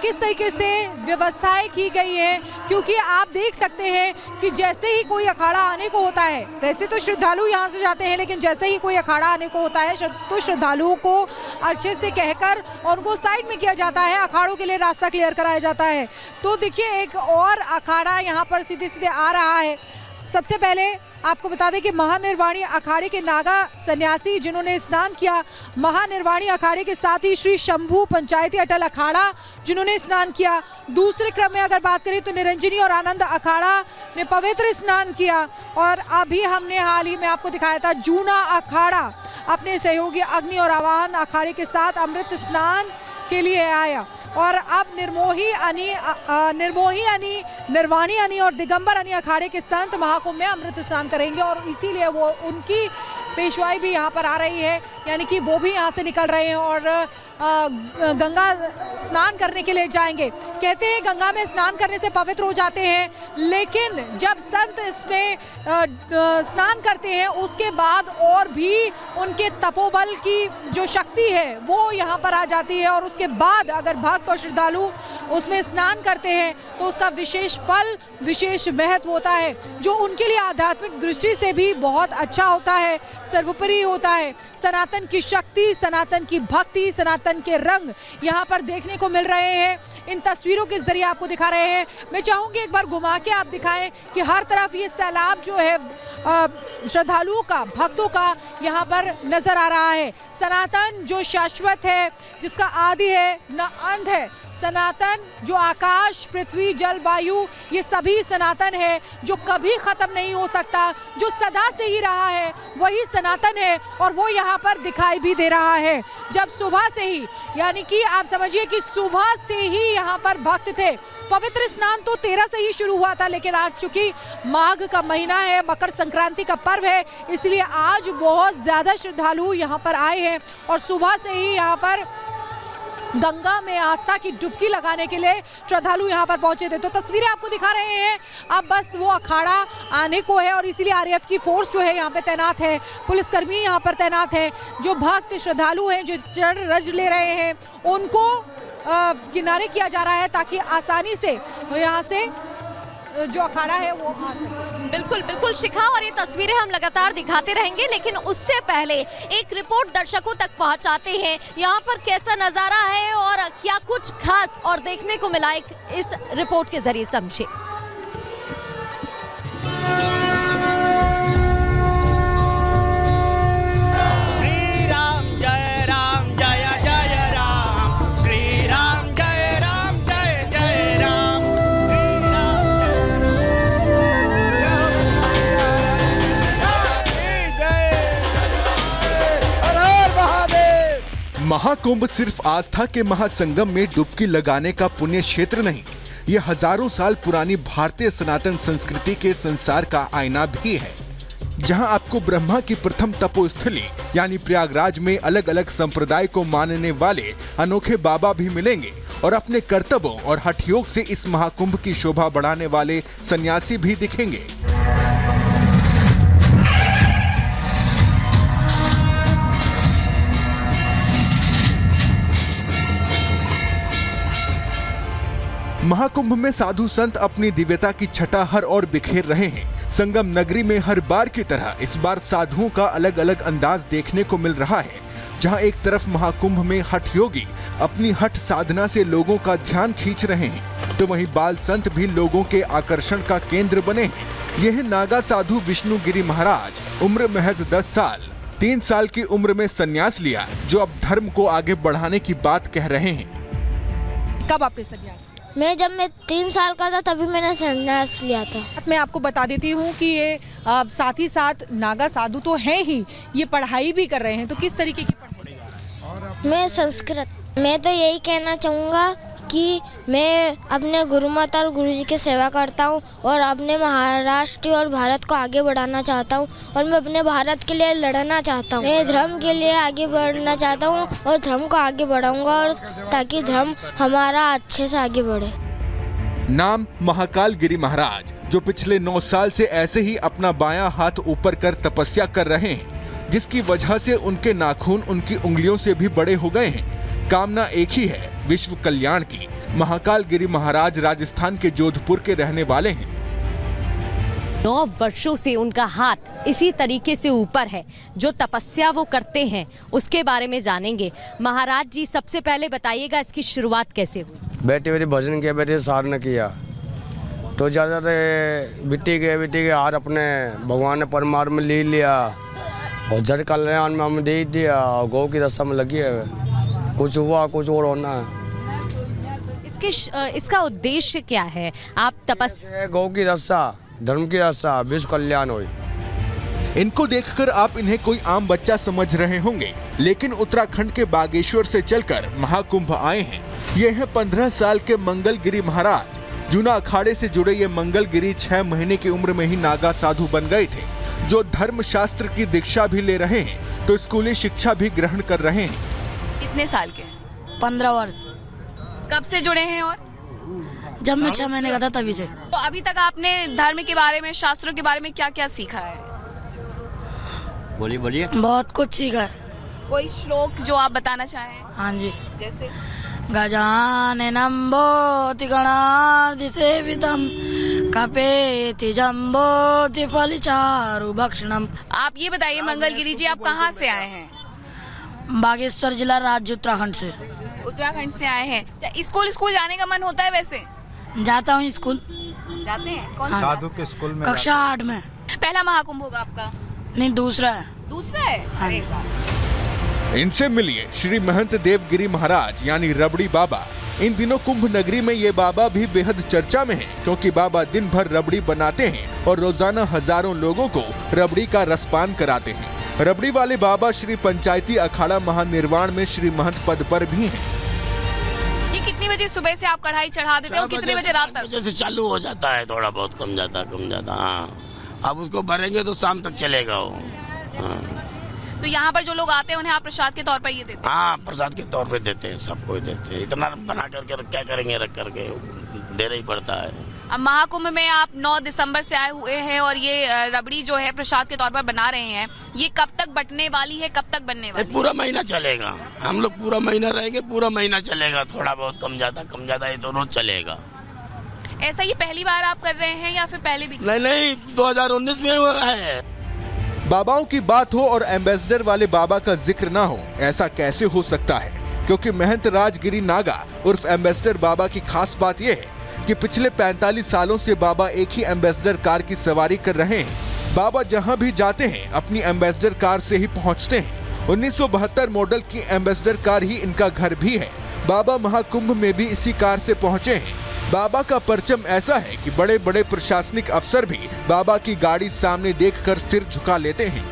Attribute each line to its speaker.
Speaker 1: किस तरीके से व्यवस्थाएं की गई हैं, क्योंकि आप देख सकते हैं कि जैसे ही कोई अखाड़ा आने को होता है, वैसे तो श्रद्धालु यहाँ से जाते हैं, लेकिन जैसे ही कोई अखाड़ा आने को होता है तो श्रद्धालुओं को अच्छे से कहकर उनको साइड में किया जाता है, अखाड़ों के लिए रास्ता क्लियर कराया जाता है। तो देखिए एक और अखाड़ा यहाँ पर सीधे सीधे आ रहा है। सबसे पहले आपको बता दें कि महानिर्वाणी अखाड़े के नागा सन्यासी जिन्होंने स्नान किया, महानिर्वाणी अखाड़े के साथ ही श्री शंभू पंचायती अटल अखाड़ा जिन्होंने स्नान किया। दूसरे क्रम में अगर बात करें तो निरंजनी और आनंद अखाड़ा ने पवित्र स्नान किया। और अभी हमने हाल ही में आपको दिखाया था जूना अखाड़ा अपने सहयोगी अग्नि और आवाहन अखाड़े के साथ अमृत स्नान के लिए आया। और अब निर्मोही अनी, निर्वाणी अनी और दिगंबर अनी अखाड़े के संत महाकुंभ में अमृत स्नान करेंगे और इसीलिए वो उनकी पेशवाई भी यहाँ पर आ रही है, यानी कि वो भी यहाँ से निकल रहे हैं और गंगा स्नान करने के लिए जाएंगे। कहते हैं गंगा में स्नान करने से पवित्र हो जाते हैं, लेकिन जब संत इसमें स्नान करते हैं उसके बाद और भी उनके तपोबल की जो शक्ति है वो यहाँ पर आ जाती है। और उसके बाद अगर भक्त और श्रद्धालु उसमें स्नान करते हैं तो उसका विशेष फल, विशेष महत्व होता है, जो उनके लिए आध्यात्मिक दृष्टि से भी बहुत अच्छा होता है, सर्वोपरि होता है। सनातन की शक्ति, सनातन की भक्ति, सनातन के रंग यहाँ पर देखने को मिल रहे हैं। इन तस्वीरों के जरिए आपको दिखा रहे हैं। मैं चाहूंगी एक बार घुमा के आप दिखाएं कि हर तरफ ये सैलाब जो है श्रद्धालुओं का, भक्तों का यहाँ पर नजर आ रहा है। सनातन जो शाश्वत है, जिसका आदि है न अंत है, सनातन जो आकाश, पृथ्वी, जल, वायु, ये सभी सनातन है, जो कभी खत्म नहीं हो सकता, जो सदा से ही रहा है वही सनातन है और वो यहाँ पर दिखाई भी दे रहा है। जब सुबह से ही, यानी कि आप समझिए कि सुबह से ही यहाँ पर भक्त थे। पवित्र स्नान तो 13 से ही शुरू हुआ था, लेकिन आज चूंकि माघ का महीना है, मकर संक्रांति का पर्व है, इसलिए आज बहुत ज्यादा श्रद्धालु यहाँ पर आए हैं और सुबह से ही यहाँ पर गंगा में आस्था की डुबकी लगाने के लिए श्रद्धालु यहाँ पर पहुंचे थे। तो तस्वीरें आपको दिखा रहे हैं। अब बस वो अखाड़ा आने को है और इसीलिए आरएएफ की फोर्स जो है यहाँ पे तैनात है, पुलिसकर्मी यहाँ पर तैनात है। जो भक्त श्रद्धालु हैं, जो चढ़ रज ले रहे हैं, उनको किनारे किया जा रहा है ताकि आसानी से यहाँ से जो अखाड़ा है वो आ सके।
Speaker 2: बिल्कुल बिल्कुल शिखा, और ये तस्वीरें हम लगातार दिखाते रहेंगे, लेकिन उससे पहले एक रिपोर्ट दर्शकों तक पहुंचाते हैं। यहाँ पर कैसा नजारा है और क्या कुछ खास और देखने को मिला, इस रिपोर्ट के जरिए समझे।
Speaker 3: महाकुंभ सिर्फ आस्था के महासंगम में डुबकी लगाने का पुण्य क्षेत्र नहीं, ये हजारों साल पुरानी भारतीय सनातन संस्कृति के संसार का आईना भी है, जहां आपको ब्रह्मा की प्रथम तपोस्थली यानी प्रयागराज में अलग अलग संप्रदाय को मानने वाले अनोखे बाबा भी मिलेंगे और अपने कर्तव्यों और हठयोग से इस महाकुंभ की शोभा बढ़ाने वाले सन्यासी भी दिखेंगे। महाकुंभ में साधु संत अपनी दिव्यता की छटा हर ओर बिखेर रहे हैं। संगम नगरी में हर बार की तरह इस बार साधुओं का अलग अलग अंदाज देखने को मिल रहा है, जहां एक तरफ महाकुंभ में हठ योगी अपनी हठ साधना से लोगों का ध्यान खींच रहे हैं, तो वहीं बाल संत भी लोगों के आकर्षण का केंद्र बने हैं। यह नागा साधु विष्णुगिरी महाराज, उम्र महज 10 साल, 3 साल की उम्र में संन्यास लिया, जो अब धर्म को आगे बढ़ाने की बात कह रहे हैं।
Speaker 4: कब आपने संन्यास?
Speaker 5: जब मैं 3 साल का था तभी मैंने संन्यास लिया था।
Speaker 4: मैं आपको बता देती हूँ कि ये साथ ही साथ नागा साधु तो हैं ही, ये पढ़ाई भी कर रहे हैं। तो किस तरीके की पढ़ाई?
Speaker 5: मैं संस्कृत। मैं तो यही कहना चाहूँगा कि मैं अपने गुरु माता और गुरुजी की सेवा करता हूँ और अपने महाराष्ट्र और भारत को आगे बढ़ाना चाहता हूँ और मैं अपने भारत के लिए लड़ना चाहता हूँ। मैं धर्म के लिए आगे बढ़ना चाहता हूँ और धर्म को आगे बढ़ाऊंगा, और ताकि धर्म हमारा अच्छे से आगे बढ़े।
Speaker 3: नाम महाकाल गिरी महाराज, जो पिछले 9 साल से ऐसे ही अपना बायां हाथ ऊपर कर तपस्या कर रहे हैं, जिसकी वजह से उनके नाखून उनकी उंगलियों से भी बड़े हो गए हैं। कामना एक ही है विश्व कल्याण की। महाकाल गिरी महाराज राजस्थान के जोधपुर के रहने वाले हैं।
Speaker 6: 9 वर्षों से उनका हाथ इसी तरीके से ऊपर है। जो तपस्या वो करते हैं उसके बारे में जानेंगे। महाराज जी, सबसे पहले बताइएगा इसकी शुरुआत कैसे हुई?
Speaker 7: बेटे बेटे भजन किया, बेटे साधना किया, तो ज़्यादा बिट्टी के हार अपने भगवान ने परमात्मा ले लिया और जड़ कल्याण में हम दे दिया। गौ की रस्म में लगी है, कुछ हुआ कुछ और होना है।
Speaker 6: इसका उद्देश्य क्या है? आप तपस्या,
Speaker 7: गौ की रक्षा, धर्म की रक्षा, विश्व कल्याण हो।
Speaker 3: इनको देखकर आप इन्हें कोई आम बच्चा समझ रहे होंगे, लेकिन उत्तराखंड के बागेश्वर से चलकर महाकुंभ आए हैं। ये हैं 15 साल के मंगलगिरी महाराज। जूना अखाड़े से जुड़े ये मंगलगिरी 6 महीने की उम्र में ही नागा साधु बन गए थे, जो धर्म शास्त्र की दीक्षा भी ले रहे हैं तो स्कूली शिक्षा भी ग्रहण कर रहे हैं।
Speaker 8: कितने साल के?
Speaker 4: 15 वर्ष।
Speaker 8: कब से जुड़े हैं और
Speaker 4: जब मैं 6 महीने का था तभी से।
Speaker 8: तो अभी तक आपने धर्म के बारे में, शास्त्रों के बारे में क्या क्या सीखा है?
Speaker 7: बोलिए।
Speaker 4: बहुत कुछ सीखा है।
Speaker 8: कोई श्लोक जो आप बताना चाहें?
Speaker 4: हाँ जी।
Speaker 8: जैसे
Speaker 4: गजाननं भूति गणार्धि सेवितं कपेति जम्बोति फलिचारु भक्षणम।
Speaker 8: आप ये बताइए मंगलगिरी जी, आप कहाँ से आए हैं?
Speaker 4: बागेश्वर जिला, राज्य उत्तराखंड से।
Speaker 8: उत्तराखंड से आए हैं। स्कूल जाने का मन होता है? वैसे
Speaker 4: जाता हूँ स्कूल।
Speaker 8: जाते हैं? कौन सा?
Speaker 7: साधु के स्कूल में।
Speaker 4: कक्षा 8 में।
Speaker 8: पहला महाकुंभ होगा आपका?
Speaker 4: नहीं, दूसरा है।
Speaker 8: दूसरा है? अरे वाह।
Speaker 3: इनसे मिलिए श्री महंत देवगिरी महाराज यानी रबड़ी बाबा। इन दिनों कुंभ नगरी में ये बाबा भी बेहद चर्चा में हैं, क्योंकि बाबा दिन भर रबड़ी बनाते हैं और रोजाना हजारों लोगों को रबड़ी का रसपान कराते हैं। रबड़ी वाले बाबा श्री पंचायती अखाड़ा महानिर्वाण में श्री महंत पद पर भी हैं।
Speaker 8: ये कितनी बजे सुबह से आप कढ़ाई चढ़ा देते हो? कितने बजे रात तक?
Speaker 9: जैसे चालू हो जाता है, थोड़ा बहुत कम जाता। हाँ, अब उसको भरेंगे तो शाम तक चलेगा वो। हाँ।
Speaker 8: तो यहाँ पर जो लोग आते हैं उन्हें आप प्रसाद के तौर पर ये देते हैं?
Speaker 9: हाँ, प्रसाद के तौर पे देते हैं, सबको ही देते हैं। इतना बना करके क्या करेंगे, रख करके देना ही पड़ता है।
Speaker 8: अब महाकुंभ में आप 9 दिसंबर से आए हुए हैं और ये रबड़ी जो है प्रसाद के तौर पर बना रहे हैं, ये कब तक बटने वाली है, कब तक बनने वाली है?
Speaker 9: पूरा महीना चलेगा। हम लोग पूरा महीना रहेंगे, पूरा महीना चलेगा। थोड़ा बहुत कम ज्यादा ये तो रोज चलेगा।
Speaker 8: ऐसा ये पहली बार आप कर रहे हैं या फिर पहले भी?
Speaker 9: नहीं, 2019 में हुआ है।
Speaker 3: बाबाओं की बात हो और एम्बेसडर वाले बाबा का जिक्र ना हो, ऐसा कैसे हो सकता है? क्योंकि महंत राजगिरी नागा उर्फ एम्बेसडर बाबा की खास बात यह है कि पिछले 45 सालों से बाबा एक ही एम्बेसडर कार की सवारी कर रहे हैं। बाबा जहां भी जाते हैं अपनी एम्बेसडर कार से ही पहुंचते हैं। 1972 मॉडल की एम्बेसडर कार ही इनका घर भी है। बाबा महाकुंभ में भी इसी कार से पहुंचे हैं। बाबा का परचम ऐसा है कि बड़े बड़े प्रशासनिक अफसर भी बाबा की गाड़ी सामने देखकर सिर झुका लेते हैं।